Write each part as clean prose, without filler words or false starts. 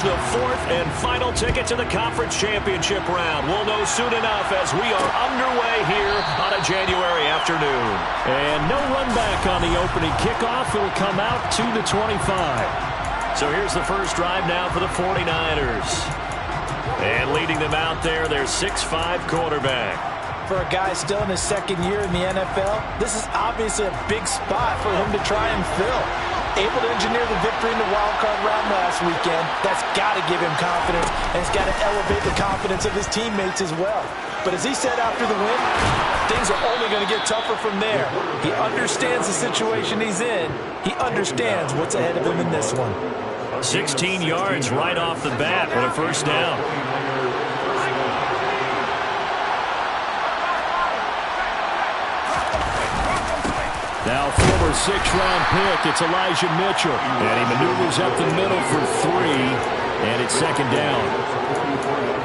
the fourth and final ticket to the conference championship round. We'll know soon enough as we are underway here on a January afternoon. And no run back on the opening kickoff. It'll come out to the 25. So here's the first drive now for the 49ers. And leading them out there, their 6'5" quarterback. For a guy still in his second year in the NFL, this is obviously a big spot for him to try and fill. Able to engineer the victory in the wildcard round last weekend. That's got to give him confidence, and it's got to elevate the confidence of his teammates as well. But as he said after the win, things are only going to get tougher from there. He understands the situation he's in. He understands what's ahead of him in this one. 16 yards right off the bat with a first down. Now former 6th-round pick, it's Elijah Mitchell. And he maneuvers up the middle for 3, and it's second down.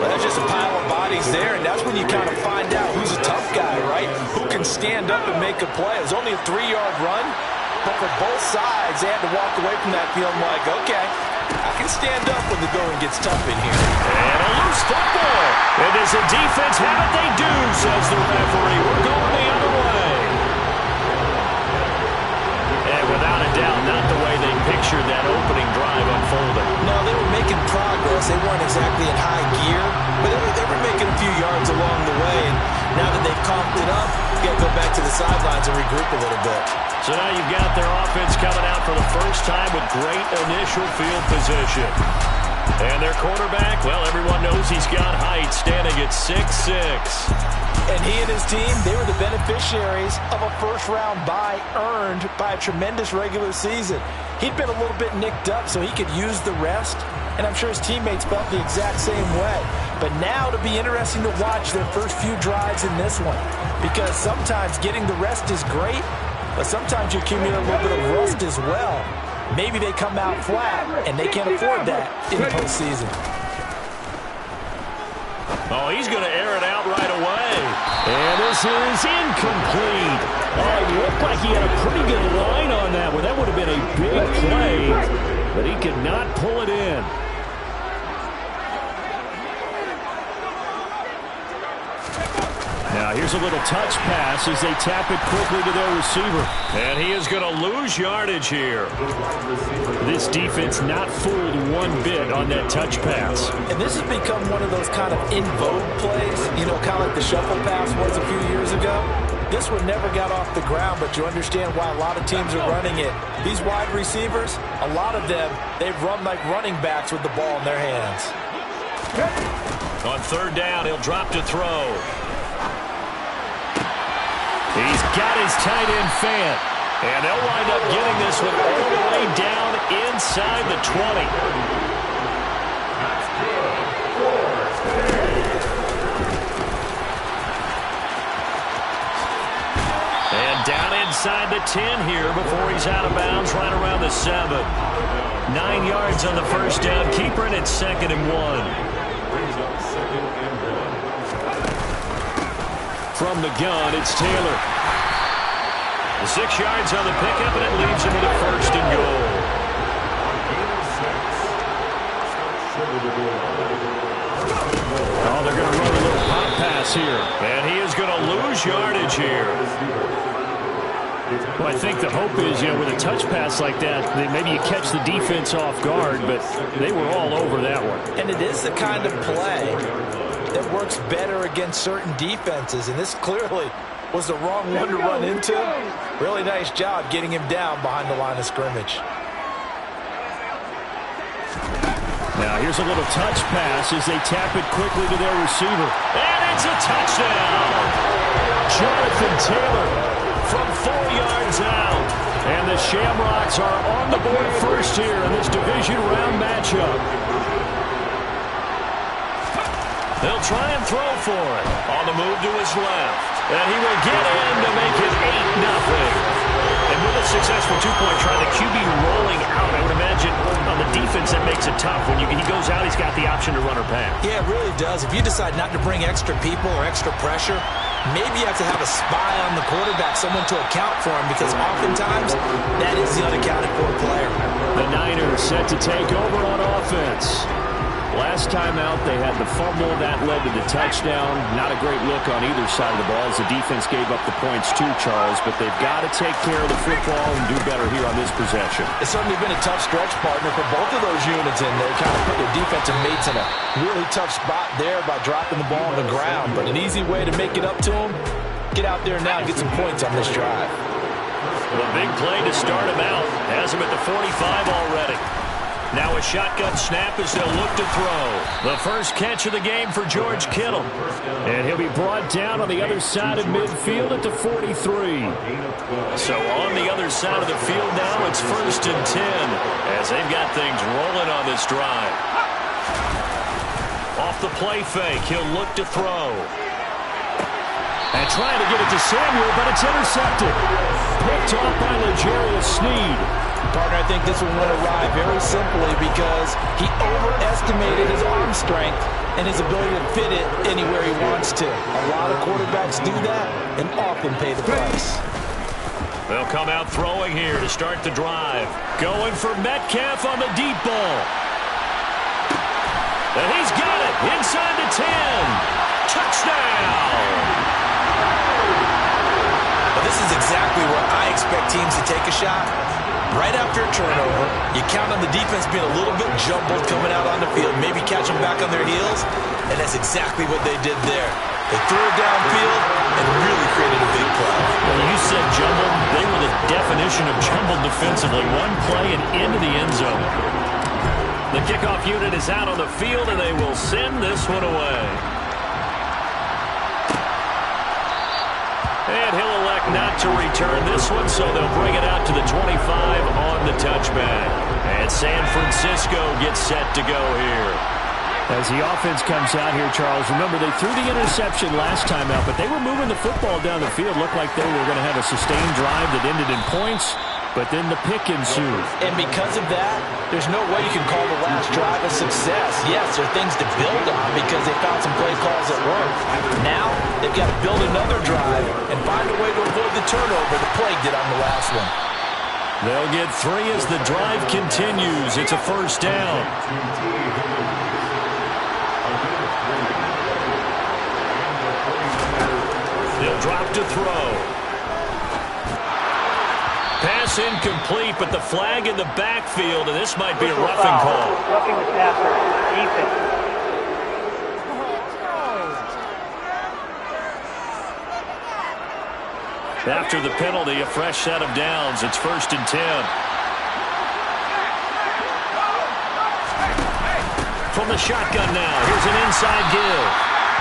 Well, there's just a pile of bodies there, and that's when you kind of find out who's a tough guy, right? Who can stand up and make a play. It was only a 3-yard run, but for both sides, they had to walk away from that feeling like, okay, I can stand up when the going gets tough in here. And a loose football. And does the defense have it? They do, says the referee. We're going the other way. And without a doubt, not the way they pictured that opening drive unfolding. No, they were making progress. They weren't exactly in high gear, but they were making a few yards along the way. And now that they've comped it up, you got to go back to the sidelines and regroup a little bit. So now you've got their offense coming out for the first time with great initial field position. And their quarterback, well, everyone knows he's got height, standing at 6'6". And he and his team, they were the beneficiaries of a first-round bye earned by a tremendous regular season. He'd been a little bit nicked up, so he could use the rest, and I'm sure his teammates felt the exact same way. But now it'll be interesting to watch their first few drives in this one, because sometimes getting the rest is great, but sometimes you accumulate a little bit of rust as well. Maybe they come out flat, and they can't afford that in the postseason. Oh, he's going to air it out right away. And this is incomplete. Oh, it looked like he had a pretty good line on that one. That would have been a big play, but he could not pull it in. Now here's a little touch pass as they tap it quickly to their receiver. And he is going to lose yardage here. This defense not fooled one bit on that touch pass. And this has become one of those kind of in vogue plays, you know, kind of like the shuffle pass was a few years ago. This one never got off the ground, but you understand why a lot of teams are running it. These wide receivers, a lot of them, they've run like running backs with the ball in their hands. On third down, he'll drop to throw. He's got his tight end fan. And they'll wind up getting this one all the way down inside the 20. And down inside the 10 here before he's out of bounds right around the 7. 9 yards on the first down. Keeper, and it's 2nd and 1. From the gun, it's Taylor. 6 yards on the pickup, and it leaves him with a 1st and goal. Oh, they're going to run a little pop pass here. And he is going to lose yardage here. Well, I think the hope is, you know, with a touch pass like that, maybe you catch the defense off guard, but they were all over that one. And it is the kind of play that works better against certain defenses, and this clearly was the wrong one to run into. Really nice job getting him down behind the line of scrimmage. Now here's a little touch pass as they tap it quickly to their receiver. And it's a touchdown! Jonathan Taylor from 4 yards out. And the Shamrocks are on the board first here in this division round matchup. They'll try and throw for it. On the move to his left. And he will get in to make it 8-0. And with a successful two-point try, the QB rolling out, I would imagine on the defense that makes it tough. When he goes out, he's got the option to run or pass. Yeah, it really does. If you decide not to bring extra people or extra pressure, maybe you have to have a spy on the quarterback, someone to account for him, because oftentimes that is the unaccounted for player. The Niners set to take over on offense. Last time out, they had the fumble. That led to the touchdown. Not a great look on either side of the ball as the defense gave up the points too, Charles. But they've got to take care of the football and do better here on this possession. It's certainly been a tough stretch, partner, for both of those units in there. Kind of put their defensive mates in a really tough spot there by dropping the ball on the ground. But an easy way to make it up to them, get out there now and get some points on this drive. The big play to start him out. Has him at the 45 already. Now a shotgun snap as they'll look to throw. The first catch of the game for George Kittle. And he'll be brought down on the other side of midfield at the 43. So on the other side of the field now, it's 1st and 10 as they've got things rolling on this drive. Off the play fake, he'll look to throw. And trying to get it to Samuel, but it's intercepted. Picked off by L'Jarius Sneed. Partner, I think this one went awry very simply because he overestimated his arm strength and his ability to fit it anywhere he wants to. A lot of quarterbacks do that and often pay the price. They'll come out throwing here to start the drive. Going for Metcalf on the deep ball. And he's got it inside the 10. Touchdown! But this is exactly where I expect teams to take a shot. Right after a turnover, you count on the defense being a little bit jumbled coming out on the field, maybe catch them back on their heels, and that's exactly what they did there. They threw it downfield and really created a big play. Well, you said jumbled. They were the definition of jumbled defensively. One play and into the end zone. The kickoff unit is out on the field, and they will send this one away. And he'll elect not to return this one, so they'll bring it out to the 25 on the touchback. And San Francisco gets set to go here. As the offense comes out here, Charles, remember they threw the interception last time out, but they were moving the football down the field. Looked like they were going to have a sustained drive that ended in points, but then the pick ensued. And because of that, there's no way you can call the last drive a success. Yes, there are things to build on because they found some play calls that work. Now, they've got to build another drive and find a way to avoid the turnover the Plague did on the last one. They'll get 3 as the drive continues. It's a first down. They'll drop to throw. Pass incomplete, but the flag in the backfield, and this might be a roughing call. Roughing the passer. Defense. After the penalty, a fresh set of downs. It's 1st and 10. From the shotgun now, here's an inside give.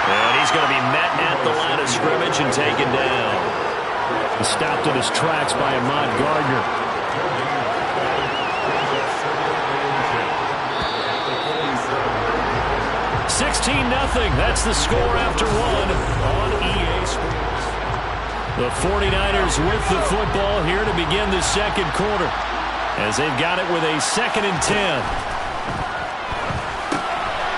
And he's going to be met at the line of scrimmage and taken down. He stopped in his tracks by Ahmad Gardner. $16-0. That's the score after one on EA Sports. The 49ers with the football here to begin the second quarter as they've got it with a 2nd and 10.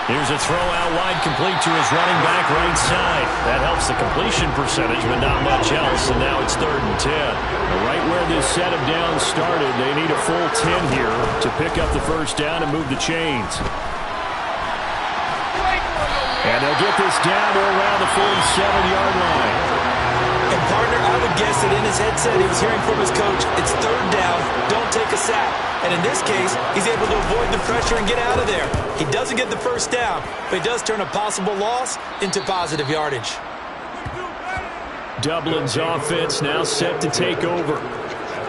Here's a throw out wide, complete to his running back right side. That helps the completion percentage, but not much else, and now it's 3rd and 10. Right where this set of downs started, they need a full 10 here to pick up the first down and move the chains. And they'll get this down to around the 47-yard line. And partner, I would guess that in his headset he was hearing from his coach, it's 3rd down, don't take a sack. And in this case, he's able to avoid the pressure and get out of there. He doesn't get the first down, but he does turn a possible loss into positive yardage. Dublin's offense now set to take over.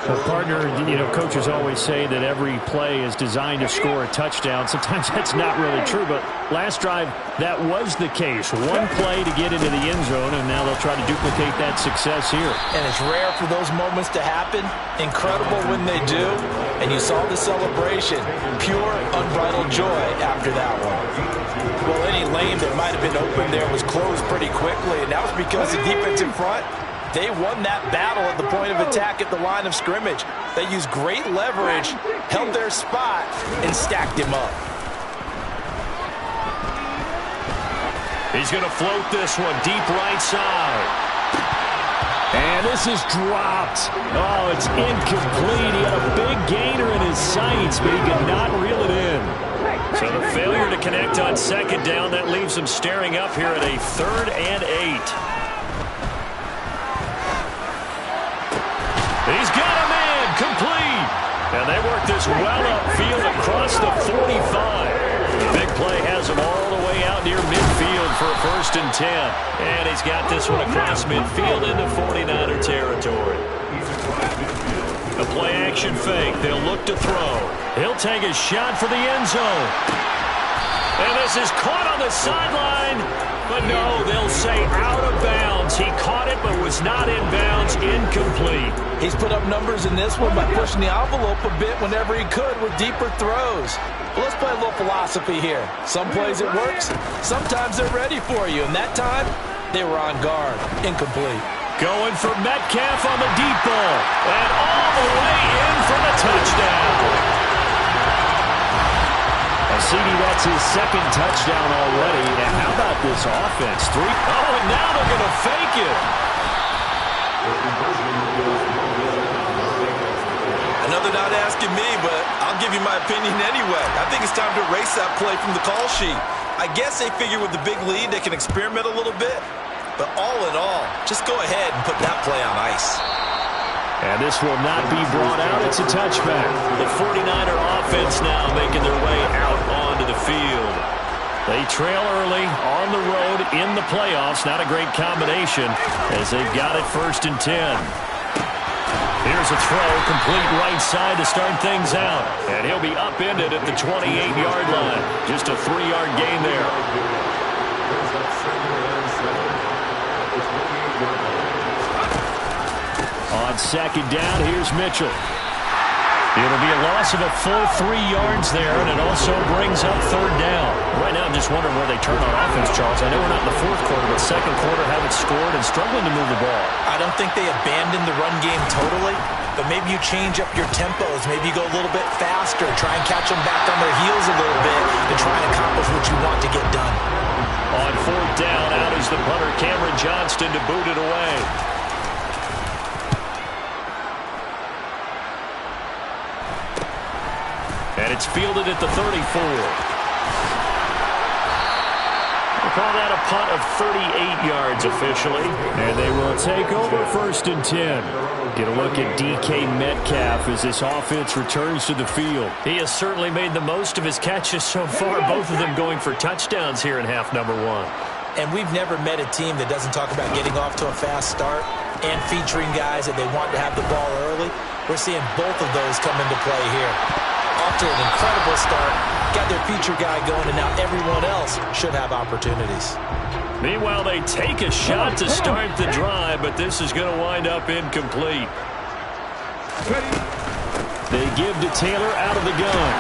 Well, partner, you know, coaches always say that every play is designed to score a touchdown. Sometimes that's not really true, but last drive, that was the case. One play to get into the end zone, and now they'll try to duplicate that success here. And it's rare for those moments to happen. Incredible when they do. And you saw the celebration. Pure, unbridled joy after that one. Well, any lane that might have been open there was closed pretty quickly, and that was because the defense in front, they won that battle at the point of attack at the line of scrimmage. They used great leverage, held their spot, and stacked him up. He's going to float this one deep right side. And this is dropped. Oh, it's incomplete. He had a big gainer in his sights, but he could not reel it in. So the failure to connect on second down, that leaves them staring up here at a 3rd and 8. He's got a man, complete. And they work this well upfield across the 45. The big play has him all the way out near midfield for a 1st and 10. And he's got this one across midfield into 49er territory. A play action fake. They'll look to throw. He'll take a shot for the end zone. And this is caught on the sideline. But no, they'll say out of bounds. He caught it but was not in bounds. Incomplete. He's put up numbers in this one by pushing the envelope a bit whenever he could with deeper throws. Well, let's play a little philosophy here. Some plays it works. Sometimes they're ready for you. And that time, they were on guard. Incomplete. Going for Metcalf on the deep ball. And all the way in for the touchdown. CD, that's his 2nd touchdown already. And how about this offense? 3. Oh, and now they're going to fake it. Another not asking me, but I'll give you my opinion anyway. I think it's time to erase that play from the call sheet. I guess they figure with the big lead they can experiment a little bit. But all in all, just go ahead and put that play on ice. And this will not be brought out. It's a touchback. The 49er offense now making their way out onto the field. They trail early on the road in the playoffs. Not a great combination as they've got it 1st and 10. Here's a throw, complete right side to start things out. And he'll be upended at the 28-yard line. Just a 3-yard gain there. On 2nd down, here's Mitchell. It'll be a loss of a full 3 yards there, and it also brings up 3rd down. Right now, I'm just wondering where they turn on offense, Charles. I know we're not in the 4th quarter, but 2nd quarter haven't scored and struggling to move the ball. I don't think they abandoned the run game totally, but maybe you change up your tempos. Maybe you go a little bit faster, try and catch them back on their heels a little bit and try and accomplish what you want to get done. On 4th down, out is the punter, Cameron Johnston, to boot it away. And it's fielded at the 34. We'll call that a punt of 38 yards officially. And they will take over 1st and 10. Get a look at DK Metcalf as this offense returns to the field. He has certainly made the most of his catches so far, both of them going for touchdowns here in half number 1. And we've never met a team that doesn't talk about getting off to a fast start and featuring guys that they want to have the ball early. We're seeing both of those come into play here. Off to an incredible start, got their feature guy going, and now everyone else should have opportunities. Meanwhile, they take a shot to start the drive, but this is going to wind up incomplete. They give to Taylor out of the gun.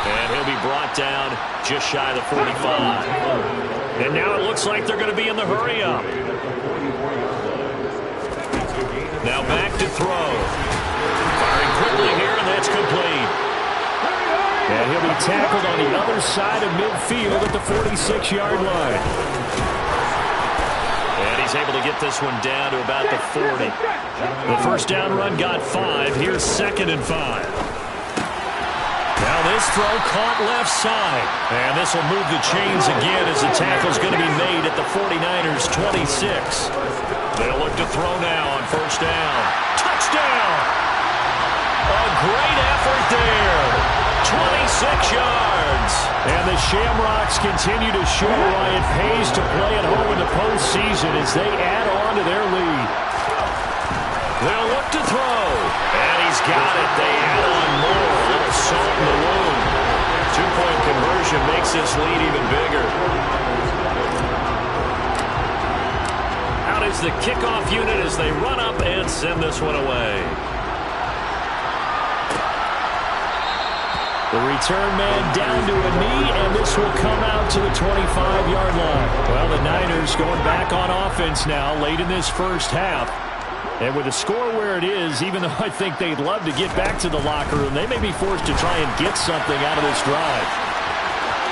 And he'll be brought down just shy of the 45. And now it looks like they're going to be in the hurry-up. Now back to throw. Firing quickly here, and that's complete. And he'll be tackled on the other side of midfield at the 46-yard line. And he's able to get this one down to about the 40. The 1st down run got 5. Here's 2nd and 5. Now this throw caught left side. And this will move the chains again as the tackle's going to be made at the 49ers' 26. They'll look to throw now on 1st down. Touchdown! A great effort there. 26 yards. And the Shamrocks continue to show why it pays to play at home in the postseason as they add on to their lead. They'll look to throw. And he's got it. They add on more. A little salt in the wound. 2-point conversion makes this lead even bigger. Out is the kickoff unit as they run up and send this one away. The return man down to a knee, and this will come out to the 25-yard line. Well, the Niners going back on offense now late in this 1st half. And with the score where it is, even though I think they'd love to get back to the locker room, they may be forced to try and get something out of this drive.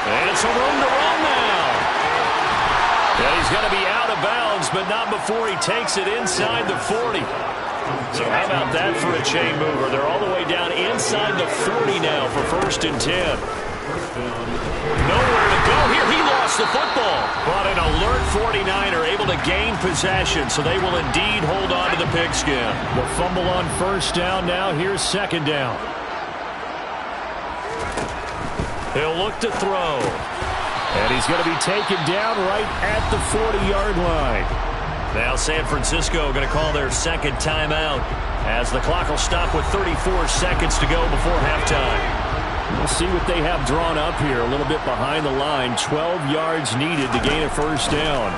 And some room to run now. And he's going to be out of bounds, but not before he takes it inside the 40. So how about that for a chain mover? They're all the way down inside the 40 now for 1st and 10. Nowhere to go here. He lost the football. But an alert 49er able to gain possession, so they will indeed hold on to the pigskin. The fumble on first down now. Here's second down. He'll look to throw. And he's going to be taken down right at the 40-yard line. Now San Francisco going to call their second timeout as the clock will stop with 34 seconds to go before halftime. We'll see what they have drawn up here. A little bit behind the line. 12 yards needed to gain a first down.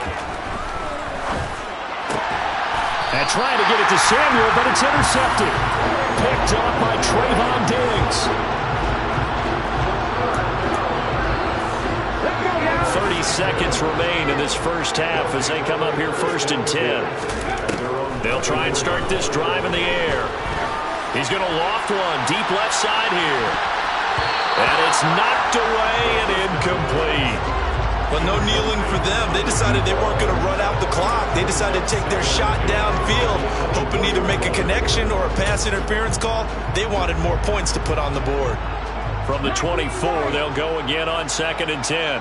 And trying to get it to Samuel, but it's intercepted. Picked up by Trayvon Diggs. 30 seconds remain in this first half as they come up here first and 10. They'll try and start this drive in the air. He's going to loft one deep left side here. And it's knocked away and incomplete. Well, no kneeling for them. They decided they weren't going to run out the clock. They decided to take their shot downfield, hoping to either make a connection or a pass interference call. They wanted more points to put on the board. From the 24, they'll go again on second and 10.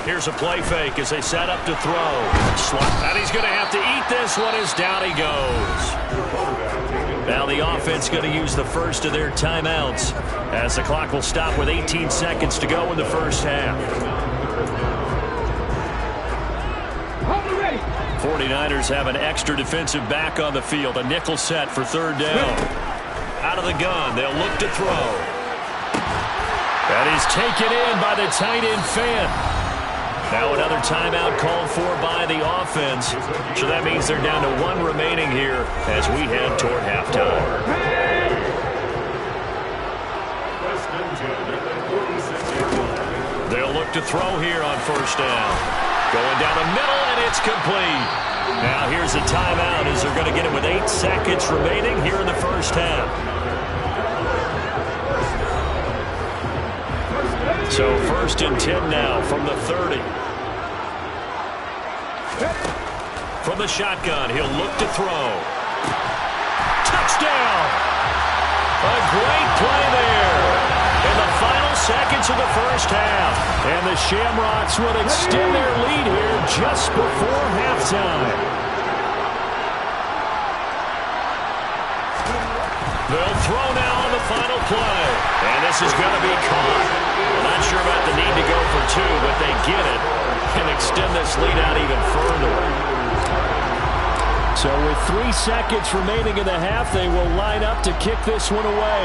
Here's a play fake as they set up to throw. And he's going to have to eat this one as down he goes. Now the offense going to use the first of their timeouts as the clock will stop with 18 seconds to go in the first half. 49ers have an extra defensive back on the field. A nickel set for third down. Out of the gun, they'll look to throw. That is taken in by the tight end Fan. Now another timeout called for by the offense. So that means they're down to one remaining here as we head toward halftime. They'll look to throw here on first down. Going down the middle, and it's complete. Now here's a timeout as they're going to get it with 8 seconds remaining here in the first half. So first and 10 now from the 30. From the shotgun, he'll look to throw. Touchdown! A great play there in the final seconds of the first half. And the Shamrocks will extend their lead here just before halftime. They'll throw now on the final play. And this is going to be caught. Well, not sure about the need to go for two, but they get it and extend this lead out even further. So with 3 seconds remaining in the half, they will line up to kick this one away.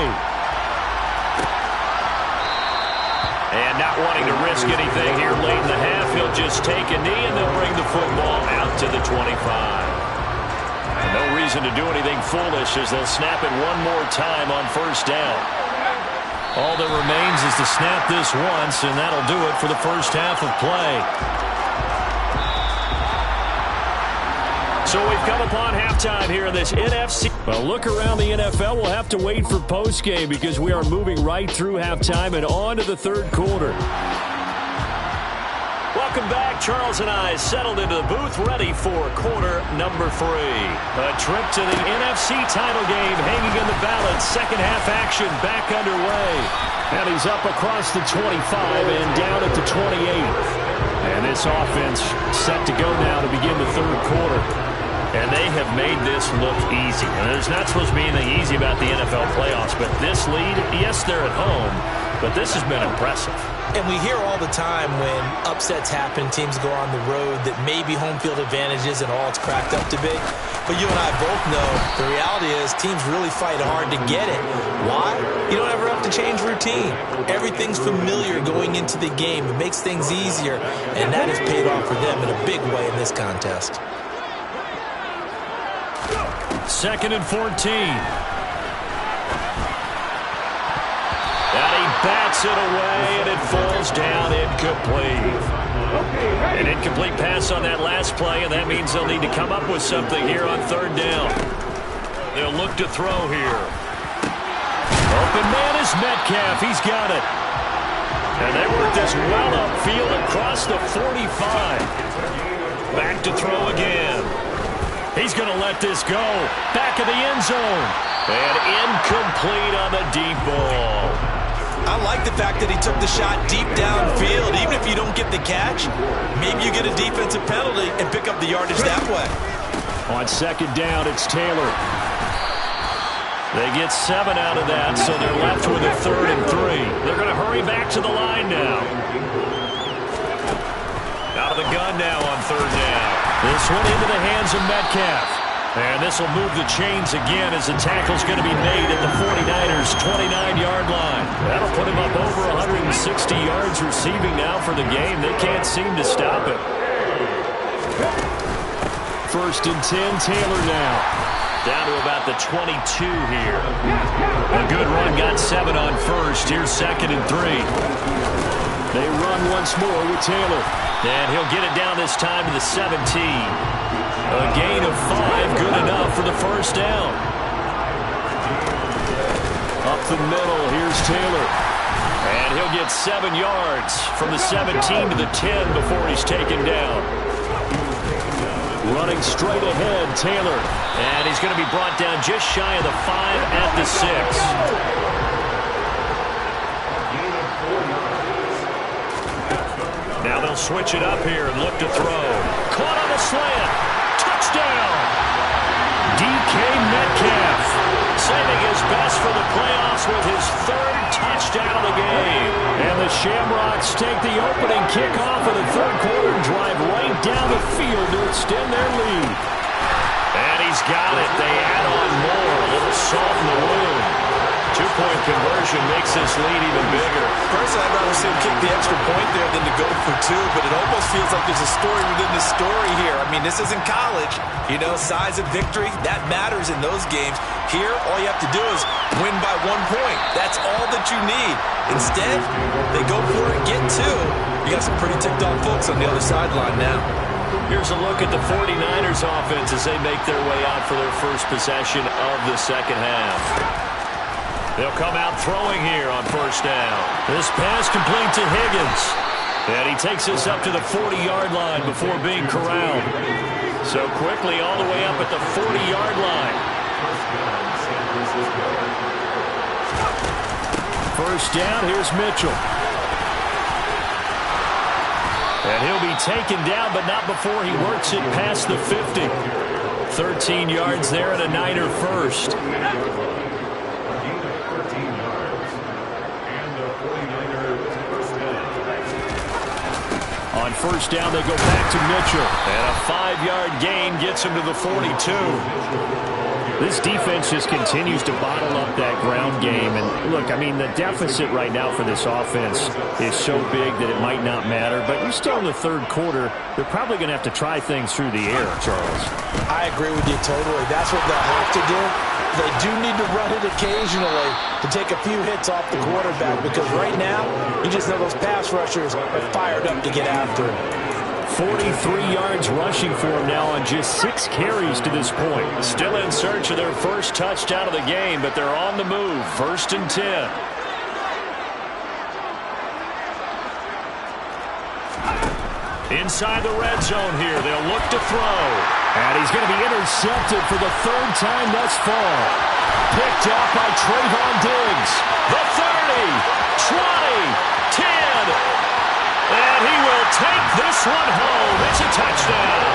And not wanting to risk anything here late in the half, he'll just take a knee and they'll bring the football out to the 25. And no reason to do anything foolish as they'll snap it one more time on first down. All that remains is to snap this once, and that'll do it for the first half of play. So we've come upon halftime here in this NFC. Well, look around the NFL. We'll have to wait for postgame because we are moving right through halftime and on to the third quarter. Welcome back. Charles and I settled into the booth ready for quarter number 3. A trip to the NFC title game hanging in the balance. Second half action back underway. And he's up across the 25 and down at the 28. And this offense set to go now to begin the third quarter. And they have made this look easy. And there's not supposed to be anything easy about the NFL playoffs, but this lead, yes, they're at home, but this has been impressive. And we hear all the time when upsets happen, teams go on the road, that maybe home field advantage isn't all it's cracked up to be. But you and I both know the reality is teams really fight hard to get it. Why? You don't ever have to change routine. Everything's familiar going into the game. It makes things easier, and that has paid off for them in a big way in this contest. Second and 14. And he bats it away, and it falls down incomplete. An incomplete pass on that last play, and that means they'll need to come up with something here on third down. They'll look to throw here. Open man is Metcalf. He's got it. And they work this well upfield across the 45. Back to throw again. He's going to let this go. Back of the end zone. And incomplete on the deep ball. I like the fact that he took the shot deep downfield. Even if you don't get the catch, maybe you get a defensive penalty and pick up the yardage that way. On second down, it's Taylor. They get 7 out of that, so they're left with a 3rd and 3. They're going to hurry back to the line now. Out of the gun now on 3rd down. This one into the hands of Metcalf. And this will move the chains again as the tackle's going to be made at the 49ers' 29-yard line. That'll put him up over 160 yards receiving now for the game. They can't seem to stop it. 1st and 10, Taylor now. Down to about the 22 here. A good run, got 7 on 1st. Here's 2nd and 3. They run once more with Taylor. And he'll get it down this time to the 17. A gain of 5, good enough for the 1st down. Up the middle, here's Taylor. And he'll get 7 yards from the 17 to the 10 before he's taken down. Running straight ahead, Taylor. And he's going to be brought down just shy of the 5 at the 6. Now they'll switch it up here and look to throw. Caught on the slant. Touchdown. DK Metcalf saving his best for the playoffs with his 3rd touchdown of the game. And the Shamrocks take the opening kickoff of the 3rd quarter and drive right down the field to extend their lead. And he's got it. They add on more. A little salt in the wound. 2-point conversion makes this lead even bigger. Personally, I'd rather see him kick the extra point there than to go for 2, but it almost feels like there's a story within the story here. I mean, this isn't college. You know, size of victory, that matters in those games. Here, all you have to do is win by 1 point. That's all that you need. Instead, they go for it, get 2. You got some pretty ticked-off folks on the other sideline now. Here's a look at the 49ers offense as they make their way out for their first possession of the second half. They'll come out throwing here on 1st down. This pass complete to Higgins. And he takes us up to the 40-yard line before being corralled. So quickly all the way up at the 40-yard line. 1st down, here's Mitchell. And he'll be taken down, but not before he works it past the 50. 13 yards there and a Niner first. On 1st down, they go back to Mitchell. And a 5-yard gain gets him to the 42. This defense just continues to bottle up that ground game. And look, I mean, the deficit right now for this offense is so big that it might not matter. But you're still in the 3rd quarter. They're probably going to have to try things through the air, Charles. I agree with you totally. That's what they'll have to do. They do need to run it occasionally to take a few hits off the quarterback, because right now, you just know those pass rushers are fired up to get after him. 43 yards rushing for him now on just 6 carries to this point. Still in search of their first touchdown of the game, but they're on the move. 1st and 10. Inside the red zone here, they'll look to throw. And he's going to be intercepted for the 3rd time thus far. Picked up by Trayvon Diggs. The 30, 20, 10. And he will take this one home. It's a touchdown.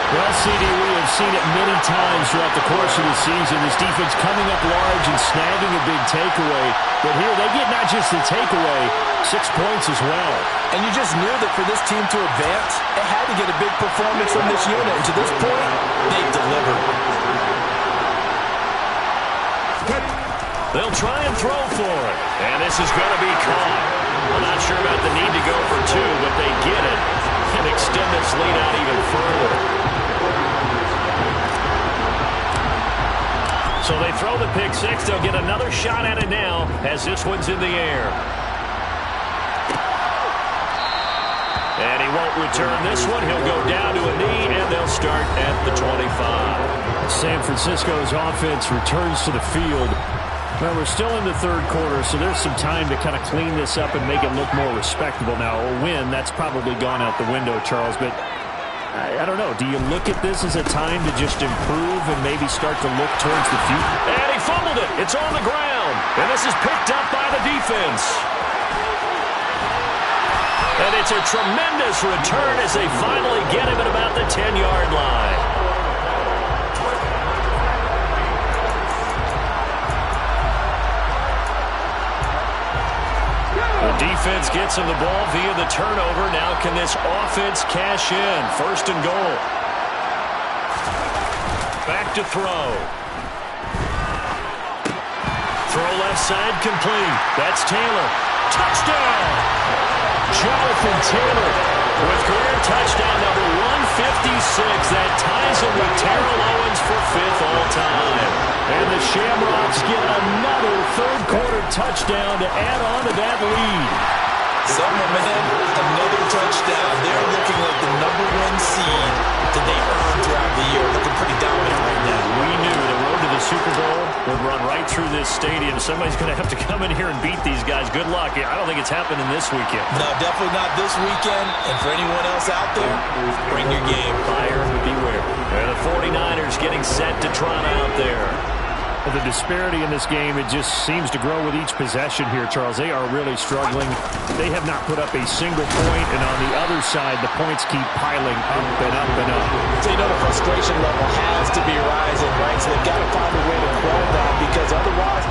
Well, CD, we have seen it many times throughout the course of the season. This defense coming up large and snagging a big takeaway. But here they get not just the takeaway, 6 points as well. And you just knew that for this team to advance, it had to get a big performance from this unit. And to this point, they've delivered. They'll try and throw for it. And this is going to be caught. I'm not sure about the need to go for 2, but they get it and extend this lead out even further. So they throw the pick 6. They'll get another shot at it now as this one's in the air. And he won't return this one. He'll go down to a knee, and they'll start at the 25. San Francisco's offense returns to the field. Well, we're still in the 3rd quarter, so there's some time to kind of clean this up and make it look more respectable now. A win, that's probably gone out the window, Charles, but I don't know. Do you look at this as a time to just improve and maybe start to look towards the future? And he fumbled it. It's on the ground. And this is picked up by the defense. And it's a tremendous return as they finally get him at about the 10-yard line. The defense gets him the ball via the turnover. Now can this offense cash in? First and goal. Back to throw. Throw left side complete. That's Taylor. Touchdown! Jonathan Taylor with career touchdown number 156. That ties him with Terrell Owens for 5th all-time. And the Shamrocks get another third-quarter touchdown to add on to that lead. Some momentum, another touchdown. They're looking like the #1 seed that they earned throughout the year. Looking pretty dominant right now. We knew the road to the Super Bowl would run right through this stadium. Somebody's going to have to come in here and beat these guys. Good luck. I don't think it's happening this weekend. No, definitely not this weekend. And for anyone else out there, bring your game. Fire beware. And the 49ers getting set to trot out there. The disparity in this game, it just seems to grow with each possession here, Charles. They are really struggling. They have not put up a single point, and on the other side, the points keep piling up and up and up. So you know the frustration level has to be rising, right? So they've got to find a way to quell that, because otherwise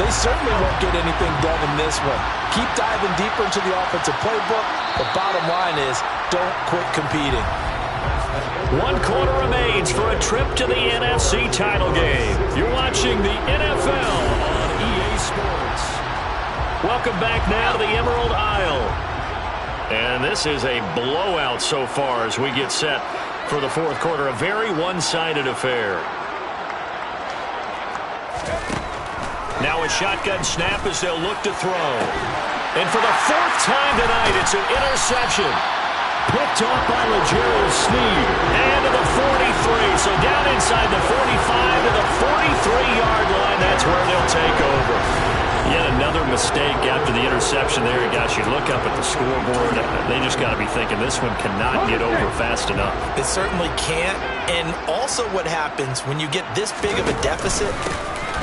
they certainly won't get anything done in this one. Keep diving deeper into the offensive playbook. The bottom line is don't quit competing. 1 quarter remains for a trip to the NFC title game. You're watching the NFL on EA Sports. Welcome back now to the Emerald Isle. And this is a blowout so far as we get set for the 4th quarter. A very one-sided affair. Now a shotgun snap as they'll look to throw. And for the 4th time tonight, it's an interception. Picked off by L'Jarius Sneed. And to the 43. So down inside the 45 to the 43-yard line. That's where they'll take over. Yet another mistake after the interception there. Gosh, you look up at the scoreboard. They just got to be thinking this one cannot get over fast enough. It certainly can't. And also what happens when you get this big of a deficit,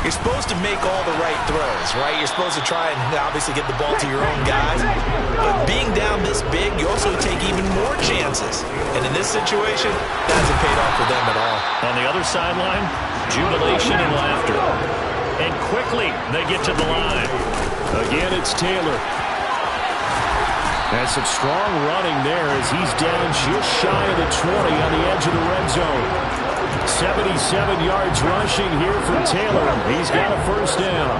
you're supposed to make all the right throws, right? You're supposed to try and obviously get the ball to your own guys. But being down this big, you also take even more chances. And in this situation, that hasn't paid off for them at all. On the other sideline, jubilation and laughter. And quickly, they get to the line. Again, it's Taylor. And some strong running there as he's down just shy of the 20 on the edge of the red zone. 77 yards rushing here for Taylor. He's got a first down.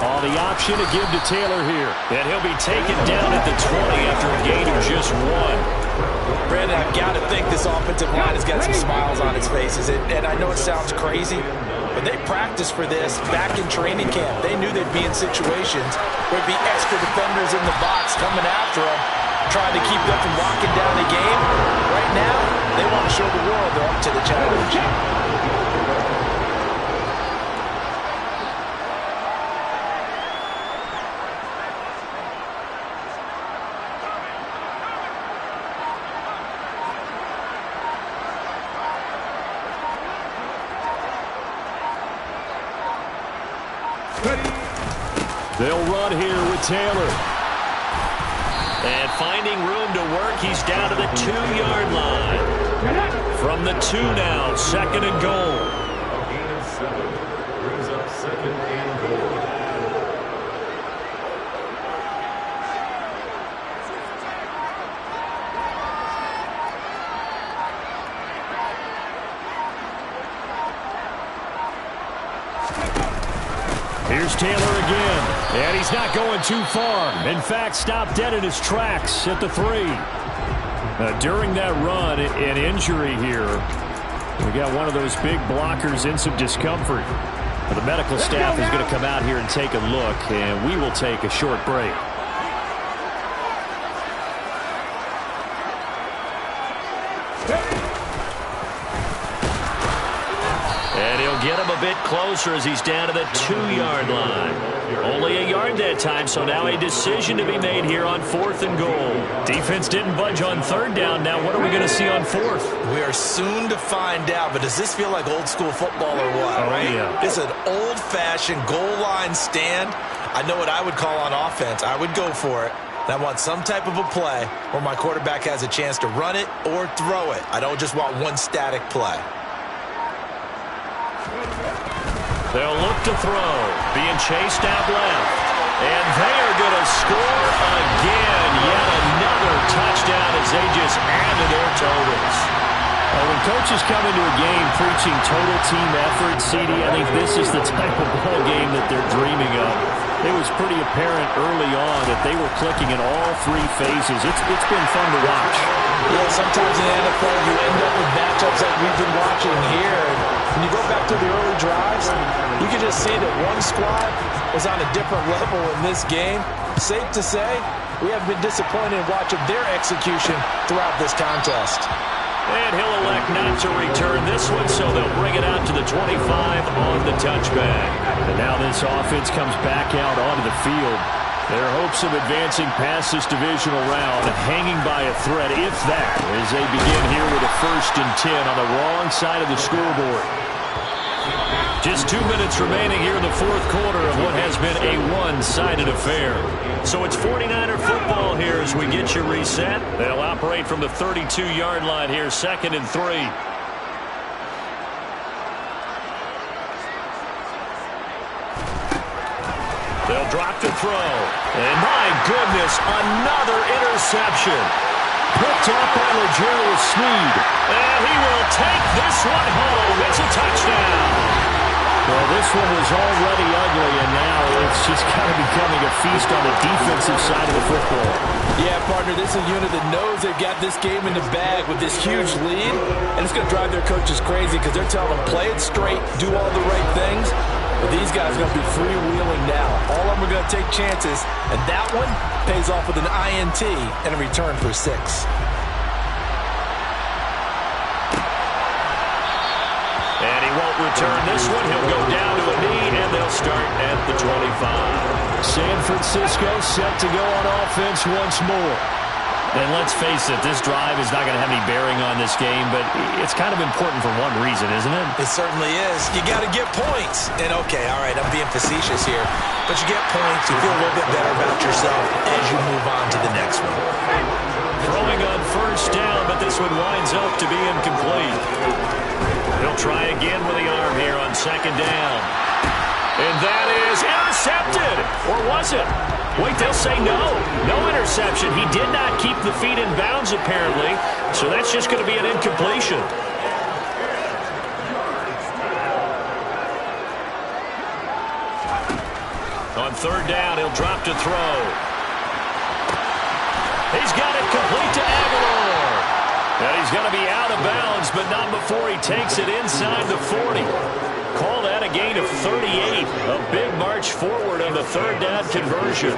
Oh, the option to give to Taylor here. And he'll be taken down at the 20 after a gain of just 1. Brandon, I've got to think this offensive line has got some smiles on its faces. And I know it sounds crazy, but they practiced for this back in training camp. They knew they'd be in situations where there'd be extra defenders in the box coming after them, trying to keep them from locking down the game. Right now, they want to show the world they're up to the challenge. They'll run here with Taylor. And finding room to work, he's down to the 2-yard line. From the 2 now, 2nd and goal. Here's Taylor again, and he's not going too far. In fact, stopped dead in his tracks at the 3. During that run, an injury here. We got one of those big blockers in some discomfort. The medical staff is going to come out here and take a look, and we will take a short break. And he'll get him a bit closer as he's down to the 2-yard line. Only a yard that time, so now a decision to be made here on 4th and goal. Defense didn't budge on 3rd down. Now what are we going to see on 4th? We are soon to find out, but does this feel like old school football or what, right? Yeah. It's an old-fashioned goal line stand. I know what I would call on offense. I would go for it. And I want some type of a play where my quarterback has a chance to run it or throw it. I don't just want one static play. They'll look to throw. Being chased out left. And they are going to score again. Yet another touchdown as they just add to their totals. Well, when coaches come into a game preaching total team effort, CD, I think this is the type of ball game that they're dreaming of. It was pretty apparent early on that they were clicking in all 3 phases. It's been fun to watch. Yeah, sometimes in the NFL you end up with matchups like we've been watching here. When you go back to the early drives, you can just see that one squad was on a different level in this game. Safe to say, we have been disappointed in watching their execution throughout this contest. And he'll elect not to return this one, so they'll bring it out to the 25 on the touchback. And now this offense comes back out onto the field. Their hopes of advancing past this divisional round hanging by a thread, if that, as they begin here with a 1st and 10 on the wrong side of the scoreboard. Just 2 minutes remaining here in the 4th quarter of what has been a one-sided affair. So it's 49er football here as we get you reset. They'll operate from the 32-yard line here, 2nd and 3. They'll drop to throw. And my goodness, another interception. Picked up by L'Jarius Sneed. And he will take this one home. It's a touchdown. Well, this one was already ugly, and now it's just kind of becoming a feast on the defensive side of the football. Yeah, partner, this is a unit that knows they've got this game in the bag with this huge lead, and it's going to drive their coaches crazy because they're telling them, play it straight, do all the right things. But these guys are going to be freewheeling now. All of them are going to take chances, and that one pays off with an INT and a return for 6. And he won't return this one. He'll go down to a knee, and they'll start at the 25. San Francisco set to go on offense once more. And let's face it, this drive is not going to have any bearing on this game, but it's kind of important for one reason, isn't it? It certainly is. You got to get points. And, okay, all right, I'm being facetious here, but you get points, you feel a little bit better about yourself as you move on to the next one. Throwing on 1st down, but this one winds up to be incomplete. He'll try again with the arm here on 2nd down. And that is intercepted. Or was it? Wait, they'll say no. No interception. He did not keep the feet in bounds, apparently. So that's just going to be an incompletion. On 3rd down, he'll drop to throw. He's got it complete to Aguilar. And he's going to be out of bounds, but not before he takes it inside the 40. Call that a gain of 38. A big march forward on the 3rd down conversion.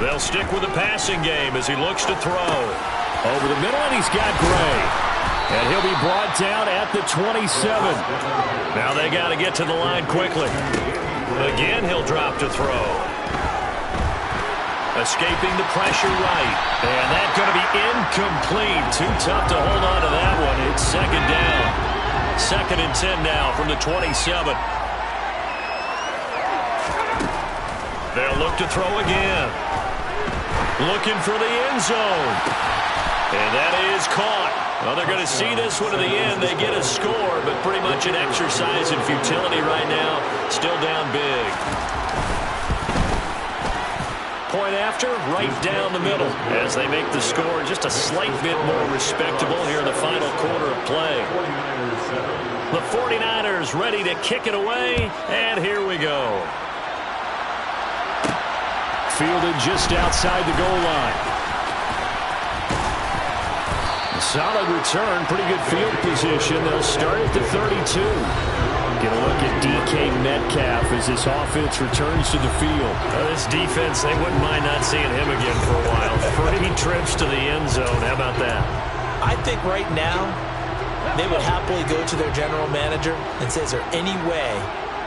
They'll stick with the passing game as he looks to throw. Over the middle, and he's got Gray. And he'll be brought down at the 27. Now they got to get to the line quickly. Again, he'll drop to throw. Escaping the pressure right. And that's going to be incomplete. Too tough to hold on to that one. It's 2nd down. 2nd and 10 now from the 27. They'll look to throw again. Looking for the end zone. And that is caught. Well, they're going to see this one to the end. They get a score, but pretty much an exercise in futility right now. Still down big. Point after, right down the middle as they make the score just a slight bit more respectable here in the final quarter of play. The 49ers ready to kick it away, and here we go. Fielded just outside the goal line. Solid return, pretty good field position. They'll start at the 32. Get a look at DK Metcalf as this offense returns to the field. This defense, they wouldn't mind not seeing him again for a while. 3 trips to the end zone. How about that? I think right now they would happily go to their general manager and say, is there any way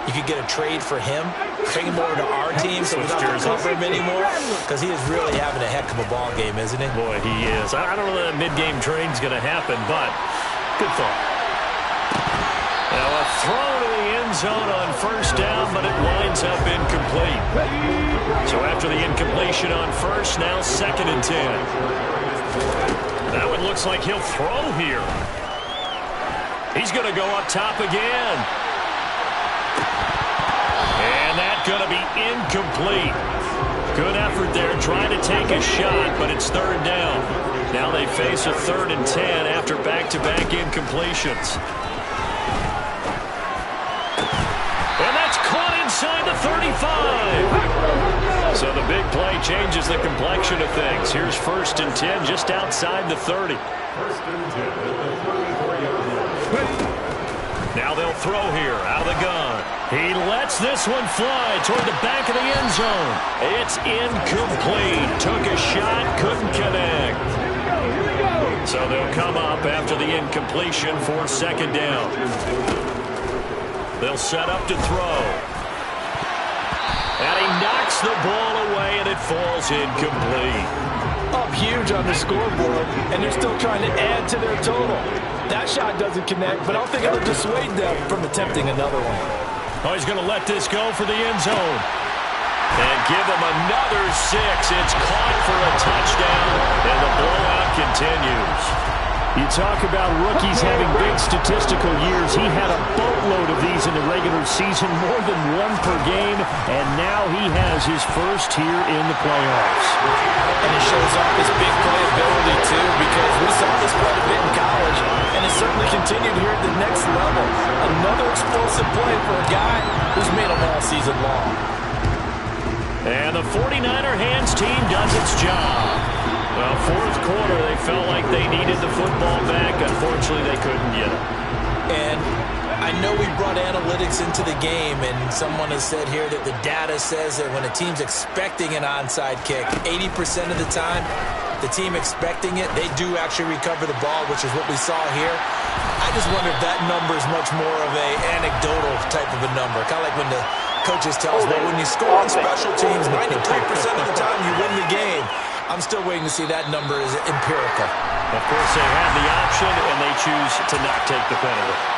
you could get a trade for him, bring him over to our team so we don't have to cover him anymore? Because he is really having a heck of a ball game, isn't he? Boy, he is. I don't know that mid-game trade's going to happen, but good thought. Now a throw to the end zone on first down, but it winds up incomplete. So after the incompletion on first, now 2nd and 10. That one looks like he'll throw here. He's going to go up top again. And that's going to be incomplete. Good effort there, trying to take a shot, but it's 3rd down. Now they face a 3rd and 10 after back-to-back incompletions. And that's caught inside the 35. So the big play changes the complexion of things. Here's 1st and 10 just outside the 30. Now they'll throw here out of the gun. He lets this one fly toward the back of the end zone. It's incomplete. Took a shot, couldn't connect. So they'll come up after the incompletion for 2nd down. They'll set up to throw. And he knocks the ball away, and it falls incomplete. Up huge on the scoreboard, and they're still trying to add to their total. That shot doesn't connect, but I don't think it'll dissuade them from attempting another one. Oh, he's going to let this go for the end zone. And give him another 6. It's caught for a touchdown, and the blowout continues. You talk about rookies having big statistical years. He had a boatload of these in the regular season, more than 1 per game, and now he has his first here in the playoffs. And it shows off his big playability, too, because we saw this quite a bit in college, and it certainly continued here at the next level. Another explosive play for a guy who's made them all season long. And the 49er hands team does its job. Well, 4th quarter, they felt like they needed the football back. Unfortunately, they couldn't get it. And I know we brought analytics into the game, and someone has said here that the data says that when a team's expecting an onside kick, 80% of the time, the team expecting it, they do actually recover the ball, which is what we saw here. I just wonder if that number is much more of a anecdotal type of a number, kind of like when the coaches tell us, well, when you score on special teams, 93% of the time you win the game. I'm still waiting to see that number is empirical. Of course, they have the option, and they choose to not take the penalty.